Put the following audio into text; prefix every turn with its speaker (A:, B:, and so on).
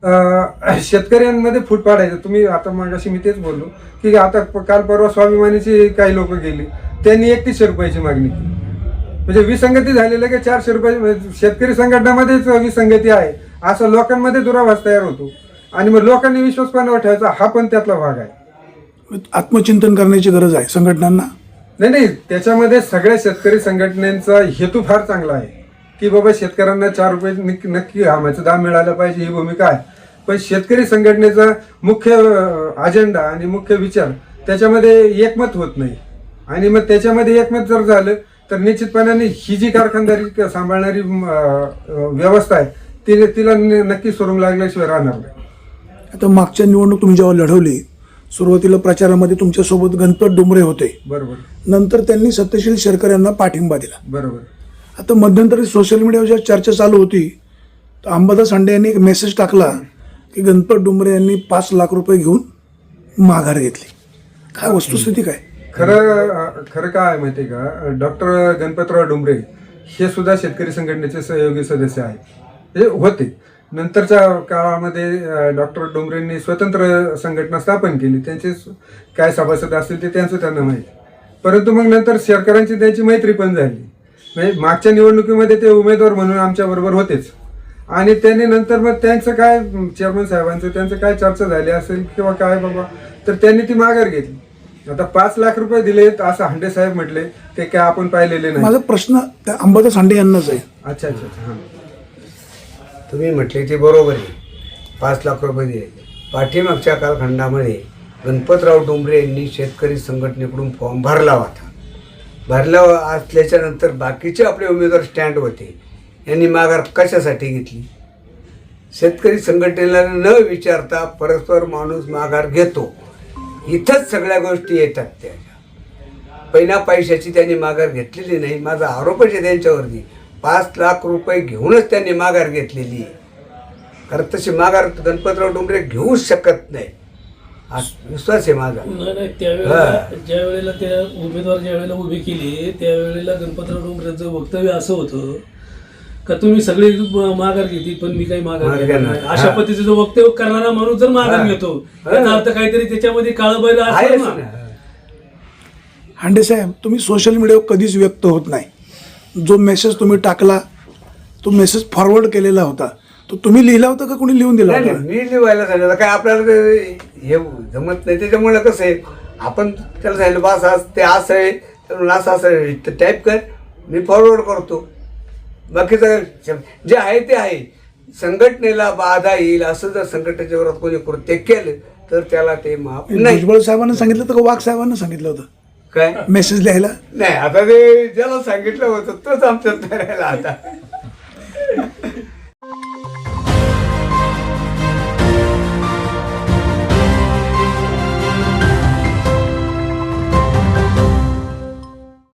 A: शेतकऱ्यांमध्ये फूट पाडायचं. तुम्ही आता मगाशी मी तेच बोललो की आता काल परवा स्वाभिमानीची काही लोक गेली, त्यांनी 3100 रुपयाची मागणी केली. म्हणजे विसंगती झालेलं की 400 रुपये शेतकरी संघटनामध्येच विसंगती आहे, असं लोकांमध्ये दुराभास तयार होतो. आणि मग लोकांनी विश्वास कोणावर ठेवायचा, हा पण त्यातला भाग आहे.
B: आत्मचिंतन करण्याची गरज आहे संघटनांना.
A: नाही, त्याच्यामध्ये सगळ्या शेतकरी संघटनेचा हेतू फार चांगला आहे की बाबा शेतकऱ्यांना 4 रुपये नक्की हमीचा दाम मिळाला पाहिजे, ही भूमिका आहे. पण शेतकरी संघटनेचा मुख्य अजेंडा आणि मुख्य विचार त्याच्यामध्ये एकमत होत नाही. आणि मग त्याच्यामध्ये एकमत जर झालं तर निश्चितपणाने ही जी कारखानदारी सांभाळणारी व्यवस्था आहे तिला नक्की सुरुंग लागल्याशिवाय राहणार नाही.
B: आता मागच्या निवडणूक तुम्ही जेव्हा लढवली, सुरुवातीला प्रचारामध्ये तुमच्यासोबत गणपत डोंबरे होते.
A: बरोबर.
B: नंतर त्यांनी सत्यशील शेरकर पाठिंबा दिला.
A: बरोबर.
B: आता मध्यंतरी सोशल मीडियावर जेव्हा चर्चा चालू होती तर अंबादास हांडे यांनी एक मेसेज टाकला की गणपत डोंबरे यांनी 5 लाख रुपये घेऊन माघार घेतली. काय वस्तुस्थिती काय?
A: खरं काय आहे माहिती आहे का, डॉक्टर गणपतराव डोंबरे हे सुद्धा शेतकरी संघटनेचे सहयोगी सदस्य आहेत, हे होते. नंतरच्या काळामध्ये डॉक्टर डोंबरेंनी स्वतंत्र संघटना स्थापन केली, त्यांचे काय सभासद असतील ते त्यांना माहिती. परंतु मग नंतर शेतकऱ्यांची त्यांची मैत्री पण झाली. म्हणजे मागच्या निवडणुकीमध्ये ते उमेदवार म्हणून आमच्या बरोबर होतेच. आणि त्यांनी नंतर मग त्यांचं काय चेअरमन साहेबांचं त्यांचं काय चर्चा झाली असेल किंवा काय बाबा, तर त्यांनी ती माघार घेतली. आता 5 लाख रुपये दिलेत असं हांडे साहेब म्हटले, ते काय आपण पाहिलेले नाही.
B: माझा प्रश्न त्या अंबादास हांडे यांनाच आहे.
A: अच्छा अच्छा अच्छा. हां,
C: तुम्ही म्हटले ते बरोबर आहे, 5 लाख रुपये दिले. पाठीमागच्या कालखंडामध्ये गणपतराव डोंबरे यांनी शेतकरी संघटनेकडून फॉर्म भरला होता. भरला असल्याच्या नंतर बाकीचे आपले उमेदवार स्टँड होते, यांनी माघार कशासाठी घेतली? शेतकरी संघटनेला न विचारता परस्पर माणूस माघार घेतो, इथंच सगळ्या गोष्टी येतात. त्याच्या पहिल्या पैशाची त्यांनी माघार घेतलेली नाही. माझा आरोपच आहे त्यांच्यावरती. 5 लाख रुपये घेऊनच त्यांनी माघार घेतलेली आहे. कारण तशी माघार गणपतराव डोंबरे घेऊच शकत नाही, विश्वास आहे माझा.
D: नाही, त्यावेळेला ज्या वेळेला त्या उमेदवार ज्या वेळेला उभी केली त्यावेळेला गणपतराव डोंबरेंचं वक्तव्य असं होतं का तुम्ही सगळे माघार घेतली पण मी काही माघार घेणार नाही, अशा पद्धतीचं वक्तव्य करणारा माणूस जर माघार घेतो त्याचा अर्थ काहीतरी त्याच्यामध्ये काळबैल आहे ना.
B: हांडे साहेब, तुम्ही सोशल मीडियावर कधीच व्यक्त होत नाही. जो मेसेज तुम्ही टाकला तो मेसेज फॉरवर्ड केलेला होता, तो तुम्ही लिहिला होता का कोणी लिहून दिला
C: नाही,
B: होता?
C: मी लिहायला सांगितलं. काय आपल्याला हे जमत नाही, त्याच्यामुळे कसं आहे आपण त्याला सांगितलं बस आज ते असं आहे तर असं टाईप कर, मी फॉरवर्ड करतो. बाकीचं जे आहे ते आहे. संघटनेला बाधा येईल असं जर संघटनेच्या विरोधात कोणी कृत्य केलं तर त्याला ते माफ नाही.
B: भुजबळ साहेबांना सांगितलं होतं का वाघ साहेबांना सांगितलं होतं
C: काय
B: मेसेज लिहायला?
C: नाही, आता ते ज्याला सांगितलं होतं तोच आमच्यात राहिला आता.